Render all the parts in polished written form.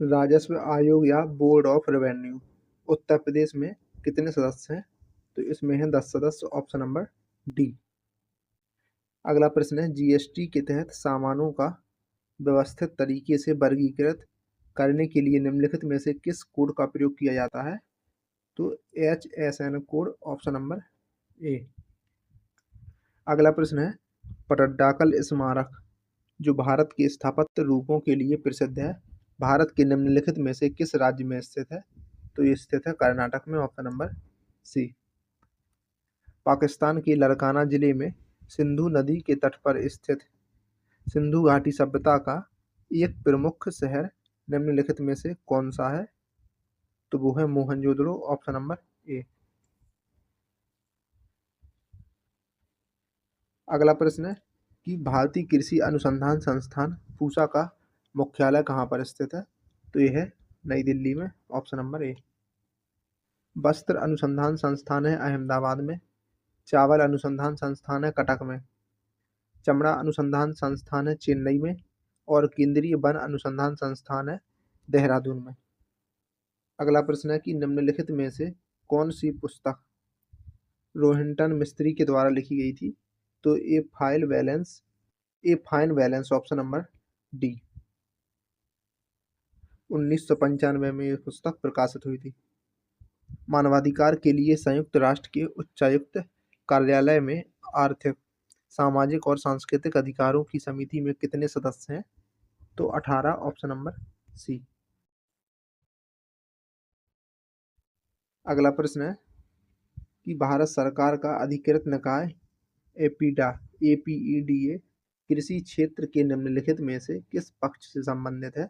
राजस्व आयोग या board of revenue Uttar Pradesh में कितने सदस्य हैं? तो इसमें है 10 सदस्य, ऑप्शन नंबर डी। अगला प्रश्न है, जीएसटी के तहत सामानों का व्यवस्थित तरीके से वर्गीकृत करने के लिए निम्नलिखित में से किस कोड का प्रयोग किया जाता है? तो HSN कोड, ऑप्शन नंबर ए। अगला प्रश्न है, पट्टाडकल स्मारक जो भारत के स्थापत्य रूपों के लिए प्रसिद्ध है, भारत के निम्नलिखित में से किस राज्य में स्थित है? तो ये स्थित है कर्नाटक में, ऑप्शन नंबर सी। पाकिस्तान के लड़काना जिले में सिंधु नदी के तट पर स्थित सिंधु घाटी सभ्यता का एक प्रमुख शहर निम्नलिखित में से कौन सा है? तो वो है मोहनजोदड़ो, ऑप्शन नंबर ए। अगला प्रश्न है कि भारतीय कृषि अनुसंधान संस्थान पूसा का मुख्यालय कहाँ पर स्थित है? तो यह है नई दिल्ली में, ऑप्शन नंबर ए। वस्त्र अनुसंधान संस्थान है अहमदाबाद में, चावल अनुसंधान संस्थान है कटक में, चमड़ा अनुसंधान संस्थान है चेन्नई में और केंद्रीय वन अनुसंधान संस्थान है देहरादून में। अगला प्रश्न है कि निम्नलिखित में से कौन सी पुस्तक रोहिंटन मिस्त्री के द्वारा लिखी गई थी? तो a fine balance, option number D. 1995 में यह पुस्तक प्रकाशित हुई थी। मानवाधिकार के लिए संयुक्त राष्ट्र के उच्चायुक्त कार्यालय में आर्थिक, सामाजिक और सांस्कृतिक अधिकारों की समिति में कितने सदस्य हैं? तो 18, ऑप्शन नंबर सी। अगला प्रश्न है कि भारत सरकार का अधिकृत निकाय एपीईडीए कृषि क्षेत्र के निम्नलिखित में से किस पक्ष से संबंधित है?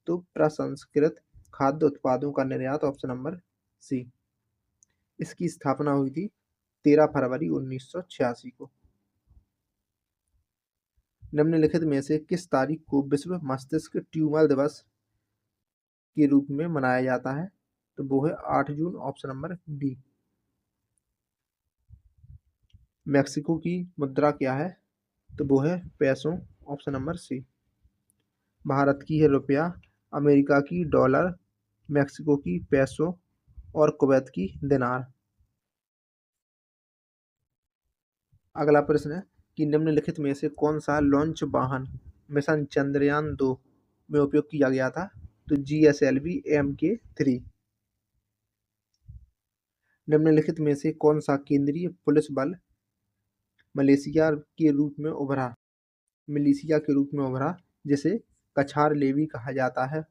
तो प्रसंस्कृत खाद्य उत्पादों का निर्यात, ऑप्शन नंबर सी। इसकी स्थापना हुई थी 13 फरवरी 1986 को। निम्नलिखित में से किस तारीख को विश्व मस्तिष्क ट्यूमर दिवस के रूप में मनाया जाता है? तो वो है 8 जून, ऑप्शन नंबर डी। मैक्सिको की मुद्रा क्या है? तो वो है पैसों, ऑप्शन नंबर सी। भारत की है रुपया, अमेरिका की डॉलर, मैक्सिको की पैसो और कुवैत की दिनार। अगला प्रश्न है कि निम्नलिखित में से कौन सा लॉन्च वाहन मिशन चंद्रयान 2 में उपयोग किया गया था? तो GSLV Mk3। निम्नलिखित में से कौन सा केंद्रीय पुलिस बल मलेशिया के रूप में उभरा जिसे कछार लेवी कहा जाता है,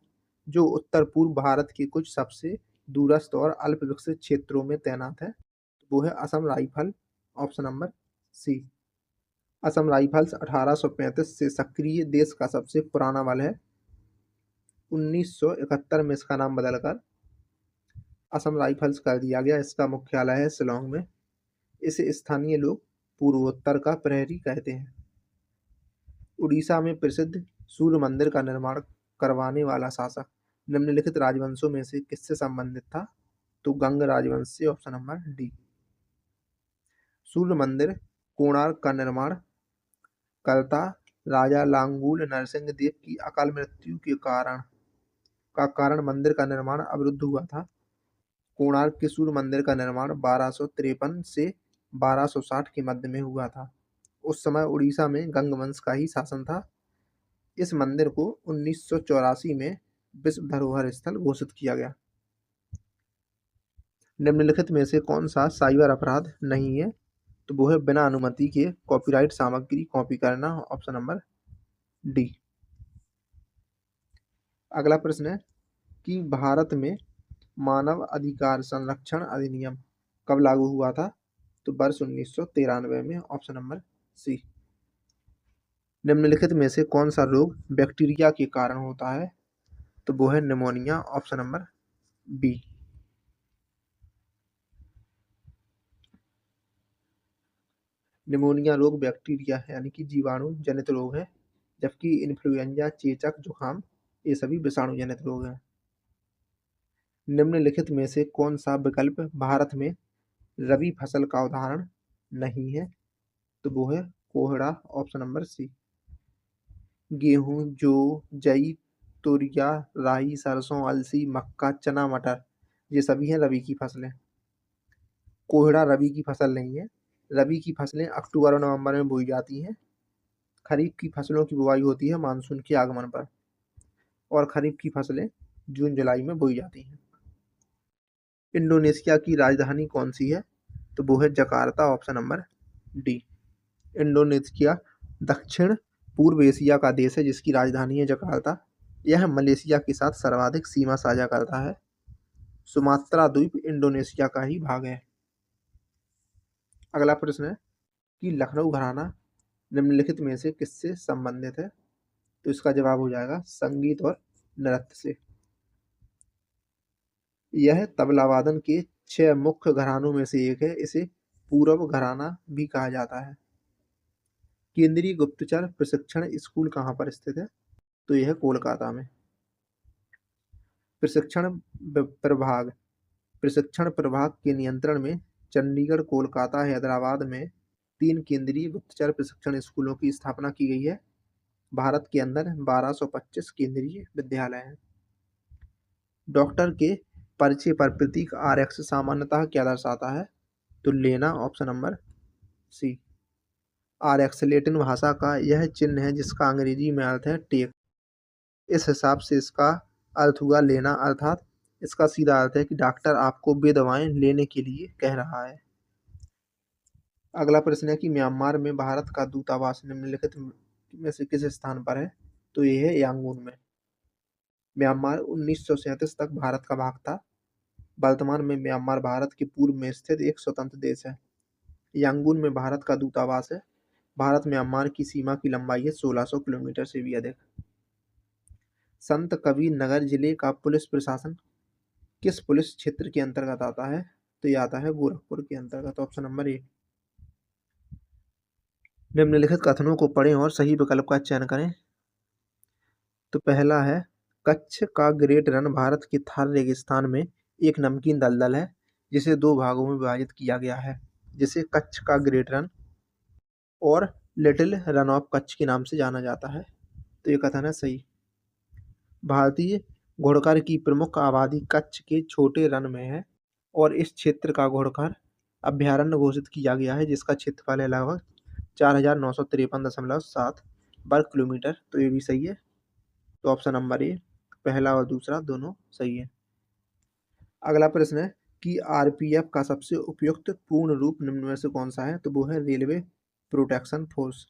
जो उत्तर पूर्व भारत के कुछ सबसे दूरस्थ और अल्प विकसित क्षेत्रों में तैनात है? वो है Assam rifle, option number C. Assam rifles 1835 से सक्रिय देश का सबसे पुराना बल है। 1971 में इसका नाम बदलकर असम राइफल्स कर दिया गया। इसका मुख्यालय है शिलोंग में। इसे स्थानीय लोग पूर्वोत्तर का प्रहरी कहते हैं। उड़ीसा में प्रसिद्ध सूर्य मंदिर का निर्माण करवाने वाला शासक निम्नलिखित राजवंशों में से किससे संबंधित था? तो गंग राजवंश से, ऑप्शन नंबर डी। सूर्य मंदिर कोणार्क का निर्माण करता राजा लांगूल नरसिंह देव की अकाल मृत्यु के कारण मंदिर का निर्माण अवरुद्ध हुआ था। कोणार्क के सूर्य मंदिर का निर्माण 1253 से 1260 के मध्य में हुआ था। उस समय उड़ीसा में गंग वंश का ही शासन था। इस मंदिर को 1984 में विश्व धरोहर स्थल घोषित किया गया। निम्नलिखित में से कौन सा साइबर अपराध नहीं है? तो वो है बिना अनुमति के कॉपीराइट सामग्री कॉपी करना, ऑप्शन नंबर डी। अगला प्रश्न है कि भारत में मानव अधिकार संरक्षण अधिनियम कब लागू हुआ था? तो वर्ष 1993 में, ऑप्शन नंबर सी। निम्नलिखित में से कौन सा रोग बैक्टीरिया के कारण होता है? तो वो है pneumonia, option number B. Pneumonia रोग बैक्टीरिया यानी कि जीवाणु जनित रोग है, जबकि इन्फ्लुएंजा, चेचक, जुकाम ये सभी विषाणु जनित रोग हैं। निम्नलिखित में से कौन सा विकल्प भारत में रबी फसल का उदाहरण नहीं है? तो वो है कोहड़ा, ऑप्शन नंबर सी। गेहूं, जौ, जई, तुरिया, राई, सरसों, अलसी, मक्का, चना, मटर, ये सभी हैं रबी की फसलें। कोहड़ा रबी की फसल नहीं है। रबी की फसलें अक्टूबर और नवंबर में बोई जाती हैं। खरीफ की फसलों की बुवाई होती है मानसून के आगमन पर, और खरीफ की फसलें जून जुलाई में बोई जाती हैं। इंडोनेशिया की राजधानी कौन सी है? तो वो है Jakarta, option number D. Indonesia दक्षिण पूर्व एशिया का देश है जिसकी राजधानी है जकार्ता। यह मलेशिया के साथ सर्वाधिक सीमा साझा करता है। सुमात्रा द्वीप इंडोनेशिया का ही भाग है। अगला प्रश्न है कि लखनऊ घराना निम्नलिखित में से किससे संबंधित है? तो इसका जवाब हो जाएगा संगीत और नृत्य से। यह तबला वादन के 6 मुख्य घरानों में से एक है। इसे पूरब घराना भी कहा जाता है। केंद्रीय गुप्तचर प्रशिक्षण स्कूल कहाँ पर स्थित है? तो यह कोलकाता में। प्रशिक्षण प्रभाग प्रशिक्षण प्रभाग के नियंत्रण में चंडीगढ़, कोलकाता, हैदराबाद में 3 केंद्रीय गुप्तचर प्रशिक्षण स्कूलों की स्थापना की गई है। भारत के अंदर 1225 केंद्रीय विद्यालय हैं। डॉक्टर के परिचय पर प्रतीक RX सामान्यतः क्या दर्शाता है? तो लेना, option number C. RX Latin भाषा का यह चिन्ह है जिसका अंग्रेजी में अर्थ है टेक। इस हिसाब से इसका अर्थ हुआ लेना, अर्थात इसका सीधा अर्थ है कि डॉक्टर आपको वे दवाएं लेने के लिए कह रहा है। अगला प्रश्न है कि म्यांमार में भारत का दूतावास निम्नलिखित में से किस स्थान पर है? तो यह है यांगून में। म्यांमार 1937 तक भारत का भाग था। वर्तमान में म्यांमार भारत के पूर्व में स्थित एक स्वतंत्र देश है। यांगून में भारत का दूतावास है। भारत म्यांमार की सीमा की लंबाई है 1600 किलोमीटर से भी अधिक। संत कबीर नगर जिले का पुलिस प्रशासन किस पुलिस क्षेत्र के अंतर्गत आता है? तो यह आता है गोरखपुर के अंतर्गत, ऑप्शन नंबर ए। निम्नलिखित कथनों को पढ़ें और सही विकल्प का चयन करें। तो पहला है कच्छ का ग्रेट रन भारत के थार रेगिस्तान में एक नमकीन दलदल है जिसे 2 भागों में विभाजित किया गया है, जिसे कच्छ का ग्रेट रन और लिटिल रन ऑफ कच्छ के नाम से जाना जाता है। तो ये कथन है सही। भारतीय घुड़खर की प्रमुख आबादी कच्छ के छोटे रन में है और इस क्षेत्र का घुड़खर अभयारण्य घोषित किया गया है जिसका क्षेत्रफल है लगभग 4953.7 वर्ग किलोमीटर। तो ये भी सही है। तो ऑप्शन नंबर ए, पहला और दूसरा दोनों सही है। अगला प्रश्न है कि RPF का सबसे उपयुक्त पूर्ण रूप निम्न में से कौन सा है? तो वो है रेलवे प्रोटेक्शन फोर्स।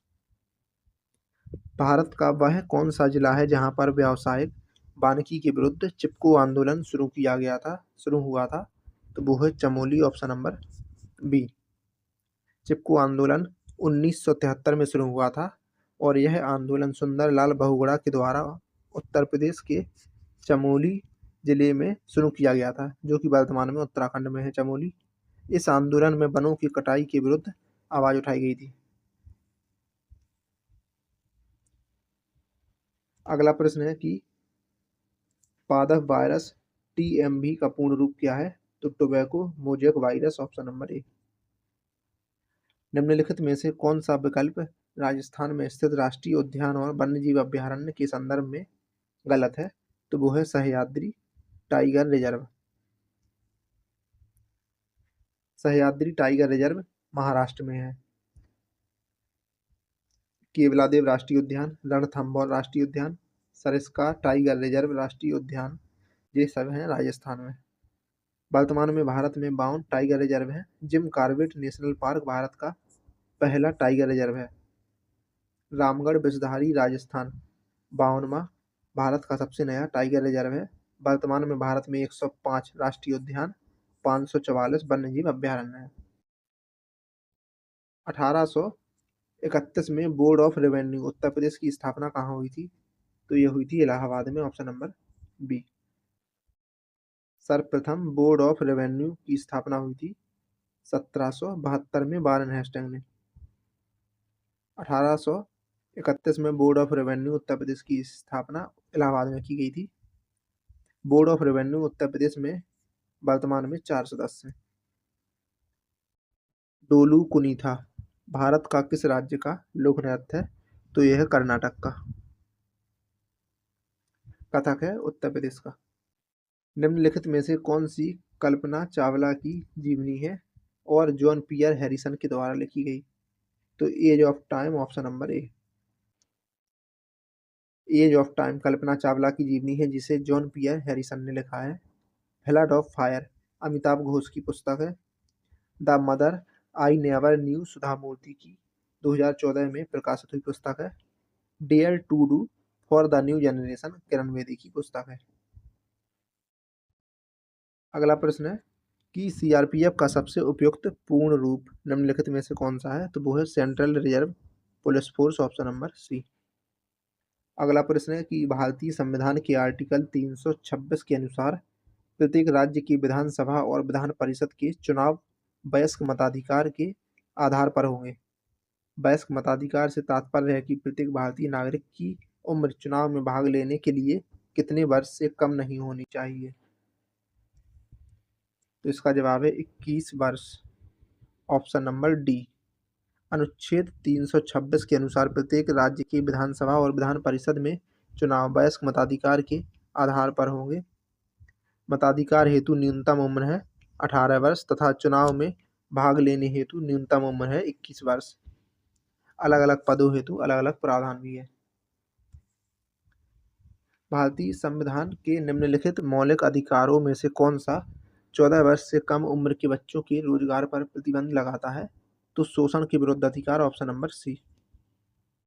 भारत का वह कौन सा जिला है जहां पर व्यावसायिक वानिकी के विरुद्ध चिपको आंदोलन शुरू हुआ था? तो वो है चमोली, ऑप्शन नंबर बी। चिपको आंदोलन 1973 में शुरू हुआ था और यह आंदोलन सुंदरलाल बहुगुणा के द्वारा उत्तर प्रदेश के चमोली जिले में शुरू किया गया था, जो कि वर्तमान में उत्तराखंड में है चमोली। इस आंदोलन में वनों की कटाई के विरुद्ध आवाज उठाई गई थी। अगला प्रश्न है कि पादप वायरस TMV का पूर्ण रूप क्या है? तो tobacco mosaic virus, option number ए। निम्नलिखित में से कौन सा विकल्प राजस्थान में स्थित राष्ट्रीय उद्यान और वन्यजीव अभयारण्य के संदर्भ में गलत है? तो वो है Sahyadri tiger reserve. Sahyadri tiger reserve Maharashtra में है। केवलादेव राष्ट्रीय उद्यान, रणथंभौर राष्ट्रीय उद्यान, सरिस्का टाइगर रिजर्व राष्ट्रीय उद्यान, ये सब हैं राजस्थान में। वर्तमान में भारत में 52 टाइगर रिजर्व हैं। Jim Corbett national park Bharat का पहला टाइगर रिजर्व है। रामगढ़ विषधारी राजस्थान 52वां भारत का सबसे नया टाइगर रिजर्व है। वर्तमान में भारत में 105 राष्ट्रीय उद्यान, 544 वन्यजीव अभयारण्य है। 1831 में board of revenue Uttar Pradesh की स्थापना कहाँ हुई थी? तो यह हुई थी इलाहाबाद में, ऑप्शन नंबर बी। सर्वप्रथम बोर्ड ऑफ रेवेन्यू की स्थापना हुई थी 1772 में वारेन हेस्टिंग ने। 1831 में board of revenue Uttar Pradesh की स्थापना इलाहाबाद में की गई थी। Board of revenue Uttar Pradesh में वर्तमान में 4 सदस्य हैं। डोलू कुनीथा भारत का किस राज्य का लोक नृत्य है? तो यह है कर्नाटक का। कथक है उत्तर प्रदेश का। निम्नलिखित में से कौन सी कल्पना चावला की जीवनी है और जॉन पियर हैरिसन के द्वारा लिखी गई? तो edge of time option number A. Edge of time Kalpana Chawla की जीवनी है जिसे जॉन पियर हैरिसन ने लिखा है। Flood of fire Amitav Ghosh की पुस्तक है। The mother I never knew Sudha Murty की 2014 में प्रकाशित हुई पुस्तक है। Dare to do for the new generation Kiran Bedi की पुस्तक है। अगला प्रश्न है कि सीआरपीएफ का सबसे उपयुक्त पूर्ण रूप निम्नलिखित में से कौन सा है? तो वो है central reserve police force option number C. अगला प्रश्न है कि भारतीय संविधान के आर्टिकल 326 के अनुसार प्रत्येक राज्य की विधानसभा और विधान परिषद के चुनाव वयस्क मताधिकार के आधार पर होंगे। वयस्क मताधिकार से तात्पर्य है कि प्रत्येक भारतीय नागरिक की उम्र चुनाव में भाग लेने के लिए कितने वर्ष से कम नहीं होनी चाहिए? तो इसका जवाब है 21 वर्ष ऑप्शन नंबर डी। अनुच्छेद 326 के अनुसार प्रत्येक राज्य की विधानसभा और विधान परिषद में चुनाव वयस्क मताधिकार के आधार पर होंगे। मताधिकार हेतु न्यूनतम उम्र है 18 वर्ष तथा चुनाव में भाग लेने हेतु न्यूनतम उम्र है 21 वर्ष। अलग अलग पदों हेतु अलग अलग प्रावधान भी है। भारतीय संविधान के निम्नलिखित मौलिक अधिकारों में से कौन सा 14 वर्ष से कम उम्र के बच्चों के रोजगार पर प्रतिबंध लगाता है? तो शोषण के विरुद्ध अधिकार ऑप्शन नंबर सी।